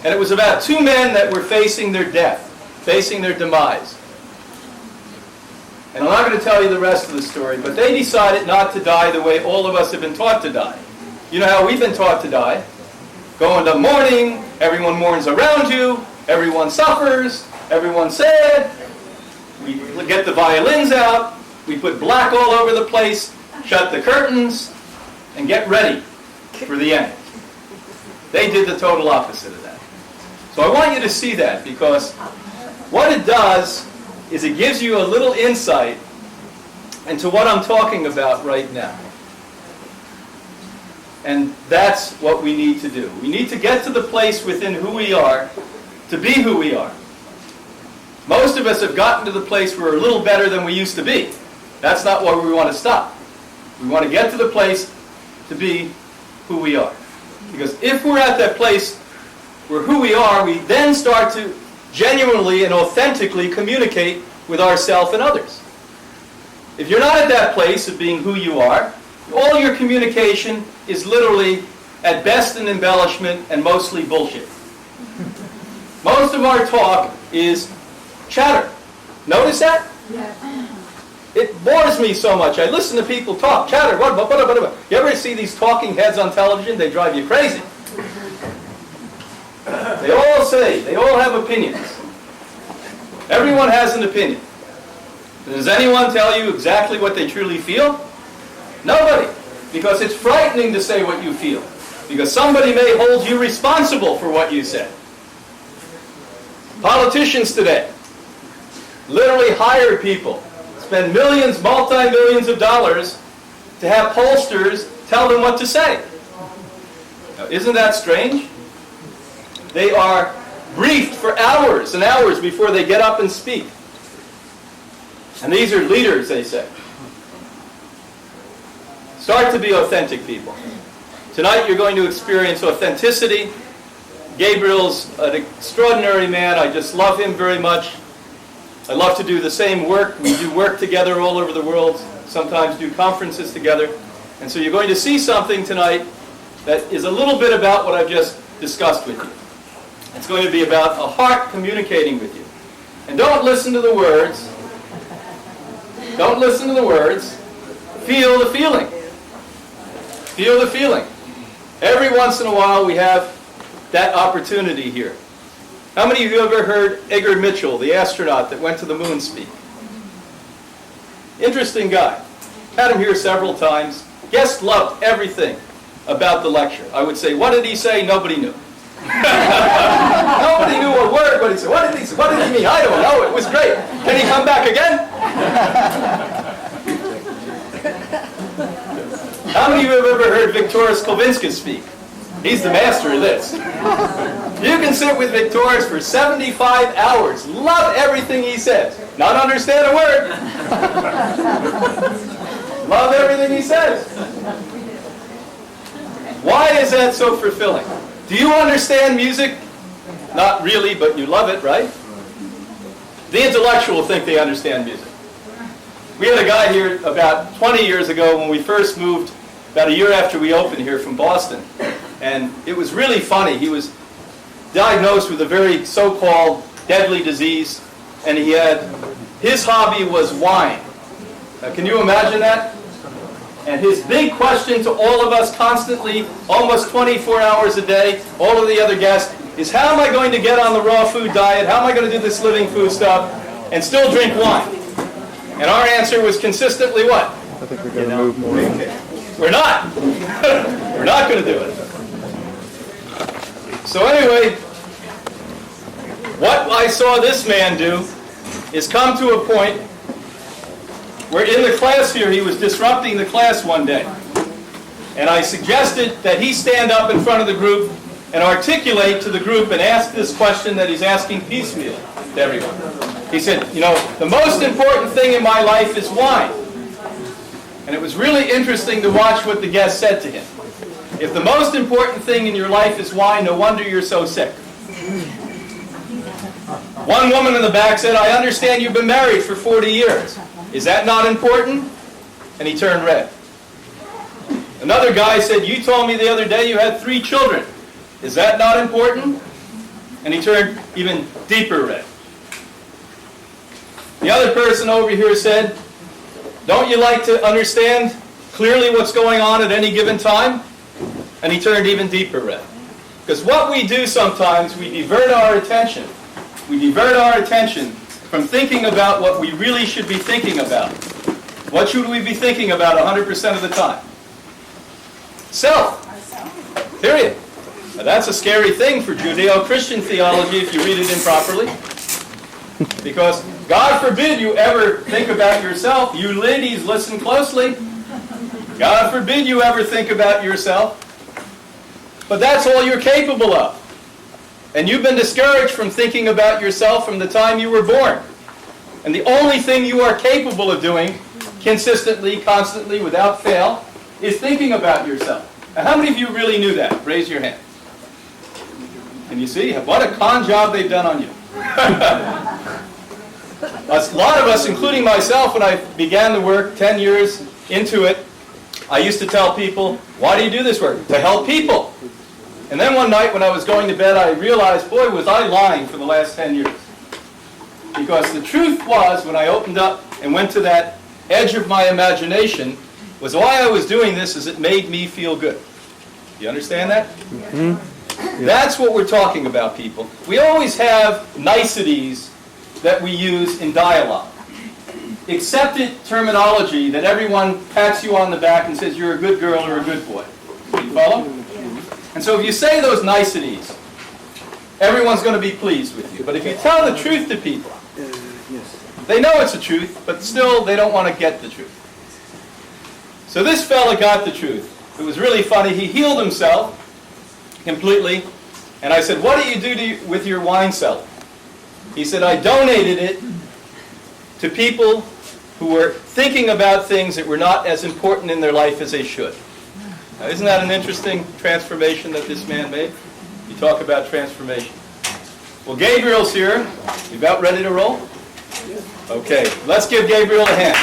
And it was about two men that were facing their death, facing their demise. And I'm not going to tell you the rest of the story, but they decided not to die the way all of us have been taught to die. You know how we've been taught to die? Go into mourning, everyone mourns around you, everyone suffers, everyone's sad. We get the violins out, we put black all over the place, shut the curtains, and get ready for the end. They did the total opposite of that. So I want you to see that, because what it does is it gives you a little insight into what I'm talking about right now. And that's what we need to do. We need to get to the place within who we are to be who we are. Most of us have gotten to the place where we're a little better than we used to be. That's not where we want to stop. We want to get to the place to be who we are. Because if we're at that place where who we are, we then start to genuinely and authentically communicate with ourselves and others. If you're not at that place of being who you are, all your communication is literally, at best, an embellishment and mostly bullshit. Most of our talk is chatter. Notice that? Yeah. It bores me so much. I listen to people talk, chatter. You ever see these talking heads on television? They drive you crazy. They all say, they all have opinions. Everyone has an opinion. Does anyone tell you exactly what they truly feel? Nobody. Because it's frightening to say what you feel. Because somebody may hold you responsible for what you said. Politicians today literally hire people, spend millions, multi-millions of dollars to have pollsters tell them what to say. Now, isn't that strange? They are briefed for hours and hours before they get up and speak. And these are leaders, they say. Start to be authentic people. Tonight you're going to experience authenticity. Gabriel's an extraordinary man. I just love him very much. I love to do the same work. We do work together all over the world, sometimes do conferences together. And so you're going to see something tonight that is a little bit about what I've just discussed with you. It's going to be about a heart communicating with you. And don't listen to the words. Don't listen to the words. Feel the feeling. Feel the feeling. Every once in a while we have that opportunity here. How many of you ever heard Edgar Mitchell, the astronaut that went to the moon, speak? Interesting guy. Had him here several times. Guests loved everything about the lecture. I would say, what did he say? Nobody knew. Nobody knew a word what he said. What did he say? What did he mean? I don't know. It was great. Can he come back again? How many of you have ever heard Viktoras Kovinskis speak? He's the master of this. You can sit with Viktoras for 75 hours. Love everything he says. Not understand a word. Love everything he says. Why is that so fulfilling? Do you understand music? Not really, but you love it, right? The intellectual think they understand music. We had a guy here about 20 years ago when we first moved, about a year after we opened here from Boston. And it was really funny. He was diagnosed with a very so-called deadly disease, and his hobby was wine. Now, can you imagine that? And his big question to all of us constantly, almost 24 hours a day, all of the other guests, is how am I going to get on the raw food diet? How am I going to do this living food stuff and still drink wine? And our answer was consistently what? I think we're going to move more. We're not. We're not going to do it. So anyway, what I saw this man do is come to a point where in the class here, he was disrupting the class one day. And I suggested that he stand up in front of the group and articulate to the group and ask this question that he's asking piecemeal to everyone. He said, you know, the most important thing in my life is wine. And it was really interesting to watch what the guest said to him. If the most important thing in your life is wine, no wonder you're so sick. One woman in the back said, I understand you've been married for 40 years. Is that not important? And he turned red. Another guy said, you told me the other day you had 3 children. Is that not important? And he turned even deeper red. The other person over here said, don't you like to understand clearly what's going on at any given time? And he turned even deeper red. Because what we do sometimes, we divert our attention. We divert our attention from thinking about what we really should be thinking about. What should we be thinking about 100% of the time? Self. Period. Now that's a scary thing for Judeo-Christian theology if you read it improperly. Because God forbid you ever think about yourself. You ladies, listen closely. God forbid you ever think about yourself. But that's all you're capable of. And you've been discouraged from thinking about yourself from the time you were born. And the only thing you are capable of doing, consistently, constantly, without fail, is thinking about yourself. Now, how many of you really knew that? Raise your hand. And you see, what a con job they've done on you. A lot of us, including myself, when I began the work 10 years into it, I used to tell people, why do you do this work? To help people. And then one night when I was going to bed, I realized, boy, was I lying for the last 10 years. Because the truth was, when I opened up and went to that edge of my imagination, was why I was doing this is it made me feel good. Do you understand that? Mm-hmm. That's what we're talking about, people. We always have niceties that we use in dialogue. Accepted terminology that everyone pats you on the back and says you're a good girl or a good boy. You follow? And so if you say those niceties, everyone's going to be pleased with you. But if you tell the truth to people, they know it's the truth, but still they don't want to get the truth. So this fella got the truth. It was really funny. He healed himself completely. And I said, what do you do with your wine cellar? He said, I donated it to people who were thinking about things that were not as important in their life as they should. Now, isn't that an interesting transformation that this man made? You talk about transformation. Well, Gabriel's here. You about ready to roll? Okay, let's give Gabriel a hand.